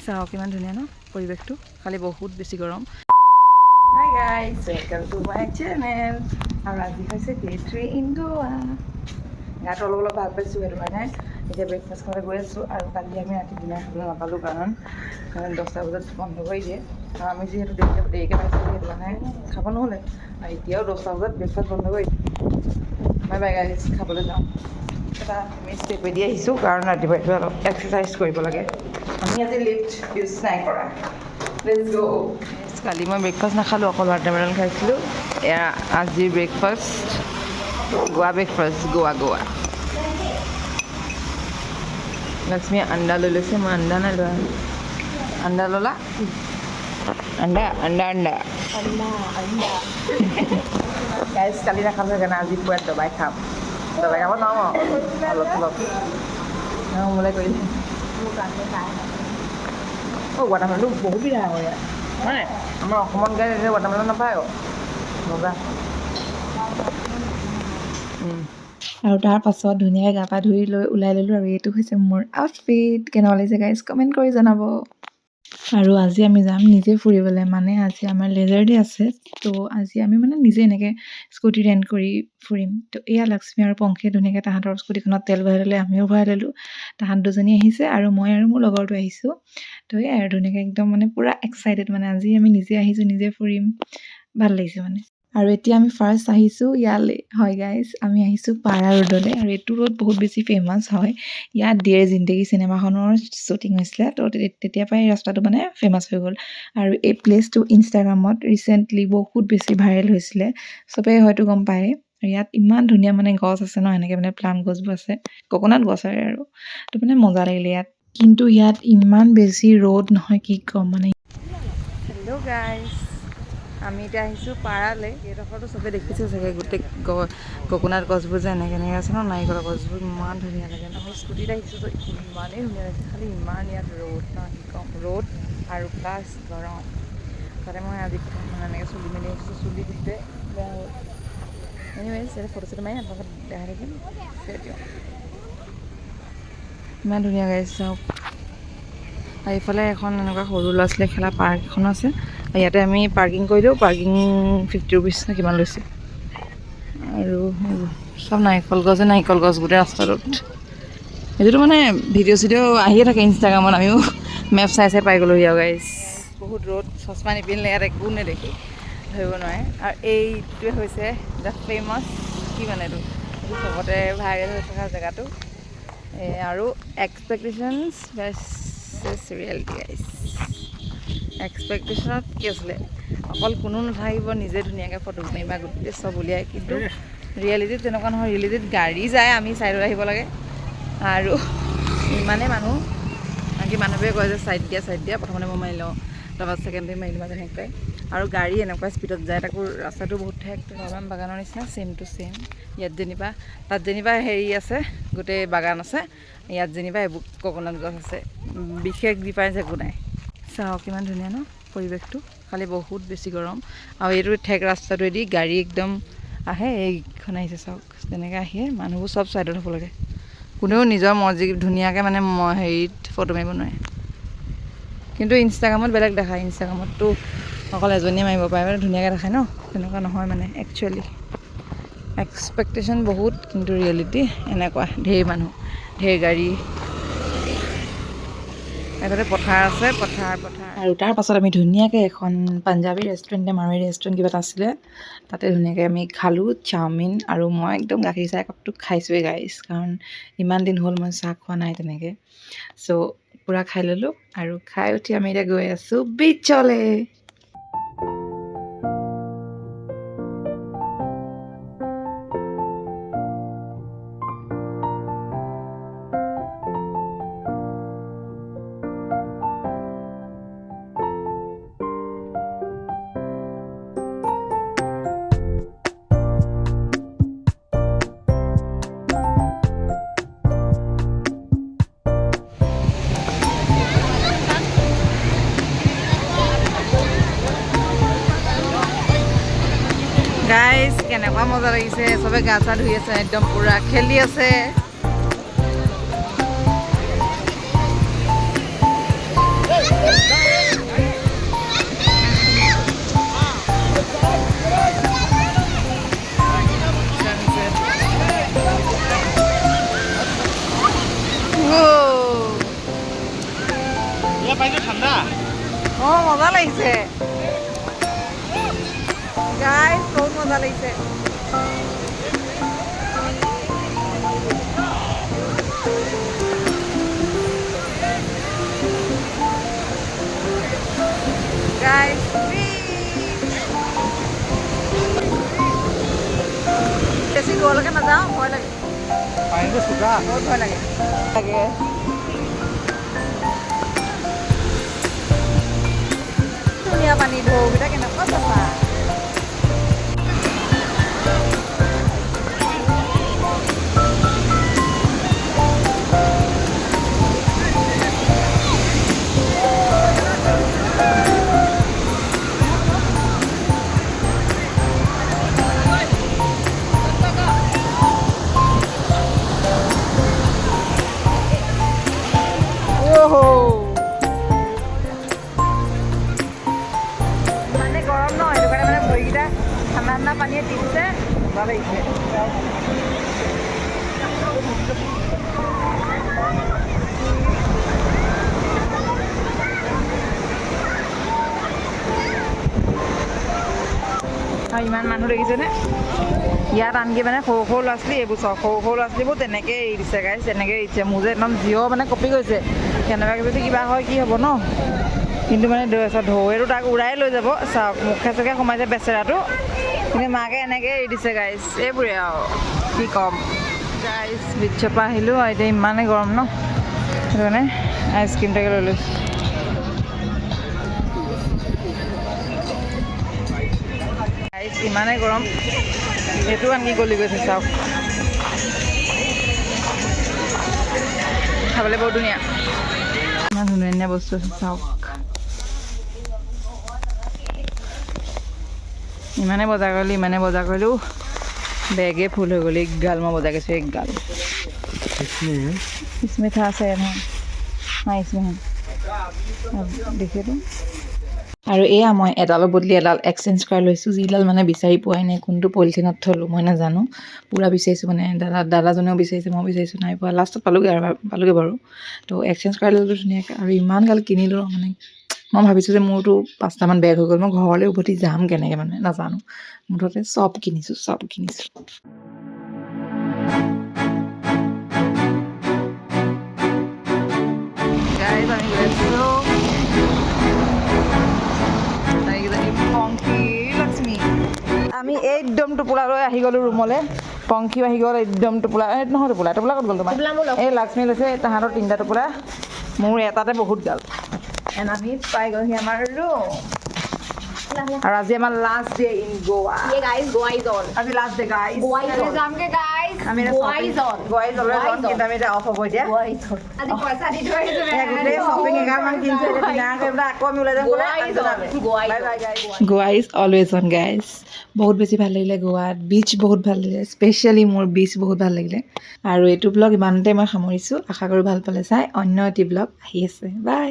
চাওক কিমান ধুনীয়া ন পৰিৱেশটো, খালি বহুত বেছি গৰম। Hi guys, welcome to my channel. আৰু আজি হৈছে ডে 3 ইন গোৱা। গাটো অলপ ভাল পাইছোঁ, সেইটো কাৰণে এতিয়া ব্ৰেকফাষ্ট খাবলৈ গৈ আছোঁ। আৰু কালি আমি ৰাতি ডিনাৰ খাবলৈ নাপালোঁ, কাৰণ 10টা বজাত বন্ধ কৰি দিয়ে। আৰু আমি যিহেতু দেৰিকৈ পাইছোঁ, সেইটো কাৰণে খাব নহ'লে। আৰু এতিয়াও 10টা বজাত ব্ৰেকফাষ্ট বন্ধ কৰি দিয়ে। বাই বাই গাইজ, খাবলৈ যাওঁ। এটা আমি ষ্টেপেদি আহিছোঁ, কাৰণ ৰাতিপুৱা অলপ এক্সাৰচাইজ কৰিব লাগে। আমি আজি লিফ্ট ইউজ নাই কৰা। লেটছ গ'। কালি মই ব্ৰেকফাষ্ট নাখালোঁ, অকল ৱাটাৰমেলন খাইছিলোঁ। এয়া আজিৰ ব্ৰেকফাষ্ট, গোৱা ব্ৰেকফাষ্ট, গোৱা। লক্ষ্মীয়ে আণ্ডা লৈ লৈছে, মই আণ্ডা নাই লোৱা। আণ্ডা ল'লা? আণ্ডা। গাইজ কালি নাখালোঁ, সেইকাৰণে আজি পুৰা দবাই খাম। দবাই খাব নোৱাৰোঁ অলপ মোলৈ কৰিলে। ৱাটাৰমেলনটো বহুত বিধা হয় ইয়াত, হয় আমাৰ অসমত গাই এতিয়া ৱাটাৰমেলন নাপায় আকৌ মজা। আৰু তাৰ পাছত ধুনীয়াকৈ গা পা ধুই লৈ ওলাই ল'লোঁ, আৰু এইটো হৈছে মোৰ আউটফিট। কেনেকুৱা লাগিছে গাইজ কমেণ্ট কৰি জনাব। আৰু আজি আমি যাম নিজে ফুৰিবলৈ, মানে আজি আমাৰ লেজাৰ ডে আছে। তো আজি আমি মানে নিজে এনেকৈ স্কুটি ৰেণ্ট কৰি ফুৰিম। তো এয়া লক্ষ্মী আৰু পংখীয়ে ধুনীয়াকৈ তাহাঁতৰ স্কুটিখনত তেল ভৰাই ল'লে, আমিও ভৰাই ল'লোঁ। তাহাঁত দুজনী আহিছে আৰু মই আৰু মোৰ লগৰটো আহিছোঁ। তো এয়াই আৰু ধুনীয়াকৈ একদম মানে পূৰা এক্সাইটেড, মানে আজি আমি নিজে আহিছোঁ, নিজে ফুৰিম, ভাল লাগিছে মানে। আৰু এতিয়া আমি ফাৰ্ষ্ট আহিছোঁ ইয়ালৈ, হয় গাইজ, আমি আহিছোঁ পাৰা ৰোডলৈ। আৰু এইটো ৰোড বহুত বেছি ফেমাছ হয়, ইয়াত ডিয়েৰ জিন্দেগী চিনেমাখনৰ শ্বুটিং হৈছিলে। তো তেতিয়াৰ পৰাই এই ৰাস্তাটো মানে ফেমাছ হৈ গ'ল। আৰু এই প্লেচটো ইনষ্টাগ্ৰামত ৰিচেণ্টলি বহুত বেছি ভাইৰেল হৈছিলে, চবেই হয়তো গম পায়। আৰু ইয়াত ইমান ধুনীয়া মানে গছ আছে ন, এনেকৈ মানে প্লাম গছবোৰ আছে, কক'নাট গছ আৰু তো মানে মজা লাগিলে ইয়াত। কিন্তু ইয়াত ইমান বেছি ৰ'দ নহয়, কি ক'ম মানে। হেল্ল' গাইজ, আমি এতিয়া আহিছোঁ পাৰালৈ। এইডোখৰতো চবেই দেখিছোঁ চাগে, গোটেই কক'নাট গছবোৰ যে এনেকৈ আছে ন, নাৰিকলৰ গছবোৰ ইমান ধুনীয়া লাগে ন। আমি স্কুটিত আহিছোঁ তো ইমানেই ধুনীয়া লাগিছে, খালি ইমান ইয়াত ৰ'দ ন, কি ক'ম, ৰ'দ আৰু প্লাছ গৰম। তাতে মই আজি প্ৰথম মানে এনেকৈ চুলি মেলি আহিছোঁ, চুলি গোটেই বেয়া হ'ল। এনিৱেইজ এতিয়া ফটো চটো মাৰি আপোনালোকক দেখাই থাকিম। ইমান ধুনীয়া গাইজ চাওক। আৰু এইফালে এখন এনেকুৱা সৰু ল'ৰা ছোৱালীয়ে খেলা পাৰ্ক এখন আছে। ইয়াতে আমি পাৰ্কিং কৰিলোঁ, পাৰ্কিং 50 ৰুপিজ নে কিমান লৈছে। আৰু চব নাৰিকল গছ গোটেই ৰাস্তাটোত। এইটোতো মানে ভিডিঅ' চিডিঅ' আহিয়ে থাকে ইনষ্টাগ্ৰামত, আমিও মেপ চাই পাই গ'লোঁহি আৰু গাইজ। বহুত ৰ'দ, চশমা নিপিন্ধিলে ইয়াত একো নেদেখি, ধৰিব নোৱাৰে। আৰু এইটোৱে হৈছে দ্য ফেমাছ, কি মানে এইটো চবতে ভাইৰেল হৈ থকা জেগাটো। আৰু এক্সপেক্টেশ্যনছ ভাৰ্চেছ ৰিয়েলিটি গাইজ। এক্সপেক্টেশ্যনত কি আছিলে, অকল কোনো নাথাকিব, নিজে ধুনীয়াকৈ ফটো মাৰিবা, গোটেই চব উলিয়াই। কিন্তু ৰিয়েলিটিত তেনেকুৱা নহয়, ৰিয়েলিটিত গাড়ী যায়, আমি ছাইডত আহিব লাগে। আৰু ইমানেই মানুহ, আনকি মানুহবোৰে কয় যে ছাইড দিয়া, প্ৰথমতে মই মাৰি লওঁ, তাৰপৰা ছেকেণ্ডে মাৰি লওঁ তেনেকৈ। আৰু গাড়ী এনেকুৱা স্পীডত যায়, তাকো ৰাস্তাটো বহুত ঠেক, বাগানৰ নিচিনা ছেম টু ছেম। ইয়াত যেনিবা, তাত যেনিবা হেৰি আছে, গোটেই বাগান আছে, ইয়াত যেনিবা এইবোৰ কক'নাট গছ আছে, বিশেষ ডিফাৰেঞ্চ একো নাই। চাওক কিমান ধুনীয়া ন পৰিৱেশটো, খালি বহুত বেছি গৰম। আৰু এইটো ঠেক ৰাস্তাটোৱেদি গাড়ী একদম আহে, এইখন আহিছে চাওক, তেনেকৈ আহি মানুহবোৰ চব ছাইডত হ'ব লাগে। কোনেও নিজৰ মৰ্জি ধুনীয়াকৈ মানে হেৰিত ফটো মাৰিব নোৱাৰে। কিন্তু ইনষ্টাগ্ৰামত বেলেগ দেখায়, ইনষ্টাগ্ৰামততো অকল এজনীয়ে মাৰিব পাৰে, মানে ধুনীয়াকৈ দেখায় ন, তেনেকুৱা নহয় মানে একচুৱেলি। এক্সপেক্টেশ্যন বহুত, কিন্তু ৰিয়েলিটি এনেকুৱা, ঢেৰ মানুহ, ঢেৰ গাড়ী। এইফালে পথাৰ আছে, পথাৰ। আৰু তাৰ পাছত আমি ধুনীয়াকৈ এখন পাঞ্জাবী ৰেষ্টুৰেণ্ট নে মাৰোৱাৰী ৰেষ্টুৰেণ্ট কিবা এটা আছিলে, তাতে ধুনীয়াকৈ আমি খালোঁ চাওমিন। আৰু মই একদম গাখীৰ চাহ একাপটো খাইছোঁৱেই গাইজ, কাৰণ ইমান দিন হ'ল মই চাহ খোৱা নাই তেনেকৈ। চ' পূৰা খাই ল'লোঁ, আৰু খাই উঠি আমি এতিয়া গৈ আছোঁ বিচলৈ। গাইজ কেনেকুৱা মজা লাগিছে, চবে গা চা ধুই আছে, একদম পূৰা খেলি আছে। মজা লাগিছে গাইস, বহুত মজা লাগিছে। গাইস বেছি দূৰলৈকে নাযাওঁ, ভয় লাগে। পানীটো চোকা। বহুত ভয় লাগে। ধুনীয়া পানী, ঢৌকেইটা কেনেকুৱা চাফা। মানে গৰম ন, সেইটো কাৰণে মানে ভৰিকেইটা ঠাণ্ডা ঠাণ্ডা পানীয়ে তিতিছে, ভাল লাগিছে। আৰু ইমান মানুহ দেখিছেনে ইয়াত? আনকি মানে সৰু সৰু ল'ৰা ছোৱালী, এইবোৰ চব সৰু সৰু ল'ৰা ছোৱালীবোৰ তেনেকৈ এৰি দিছে গাইছ, তেনেকৈ এৰি দিছে। মোৰ যে একদম জিঅ' মানে কপি গৈছে, কেনেবাকৈ যদি কিবা হয় কি হ'ব ন। কিন্তু মানে ঢৌৱেতো তাক উৰাই লৈ যাব, চাওক মুখে চুখে সোমাইছে বেচেৰাটো, কিন্তু মাকে এনেকৈ এৰি দিছে গাইছ। এইবোৰে আৰু কি ক'ম গাইছ। বিচৰ পৰা আহিলোঁ আৰু এতিয়া ইমানেই গৰম ন, সেইটো কাৰণে আইচক্ৰীমটাকে লৈ লৈছোঁ। গাইছ ইমানেই গৰম, সেইটো আনকি গলি গৈছে চাওক। খাবলৈ বহুত ধুনীয়া, ইমান ধুনীয়া ধুনীয়া বস্তু আছে চাওক। ইমানে বজাৰ কৰিলোঁ, বেগে ফুল হৈ গ'ল। এক গাল মই বজাৰ কৰিছোঁ, এক গাল। इसमें था शायद, हाँ इसमें है, देखिए तो। আৰু এয়া মই এডালৰ বদলি এডাল এক্সচেঞ্জ কৰাই লৈছোঁ, যিডাল মানে বিচাৰি পোৱাই নাই। কোনটো পলিথিনত থ'লোঁ মই নাজানো, পূৰা বিচাৰিছোঁ মানে। দাদাজনেও বিচাৰিছে, মই বিচাৰিছোঁ, নাই পোৱা। লাষ্টত পালোঁগৈ বাৰু। তো এক্সচেঞ্জ কৰাই ল'লোঁ ধুনীয়াকৈ। আৰু ইমান গাল কিনিলোঁ মানে, মই ভাবিছোঁ যে মোৰতো 5টামান বেগ হৈ গ'ল, মই ঘৰলৈ উভতি যাম কেনেকৈ মানে নাজানো। মুঠতে চব কিনিছোঁ। আমি একদম টোপোলালৈ আহি গ'লোঁ ৰুমলৈ। পংখীও আহি গ'ল একদম টোপোলা। নহয় টোপোলা ক'ত গ'ল তোমাৰ? এই লক্ষ্মী লৈছে তাহাঁতৰ 3টা টোপোলা, মোৰ এটাতে বহুত গাল। আমি পাই গ'লহি আমাৰ ৰুম। আৰু আজি আমাৰ লাষ্ট ডে ইন গোৱা। আজি লাষ্ট ডে গাইজ। আমি এতিয়া অফ হ'ব এতিয়া। গোৱা ইজ অলৱেজ অন গাইজ। বহুত বেছি ভাল লাগিলে গোৱাত, বিচ বহুত ভাল লাগিলে, স্পেচিয়েলি মোৰ বিচ বহুত ভাল লাগিলে। আৰু এইটো ব্লগ ইমানতে মই সামৰিছোঁ, আশা কৰোঁ ভাল পালে চাই। অন্য এটি ব্লগ আহি আছে, বাই।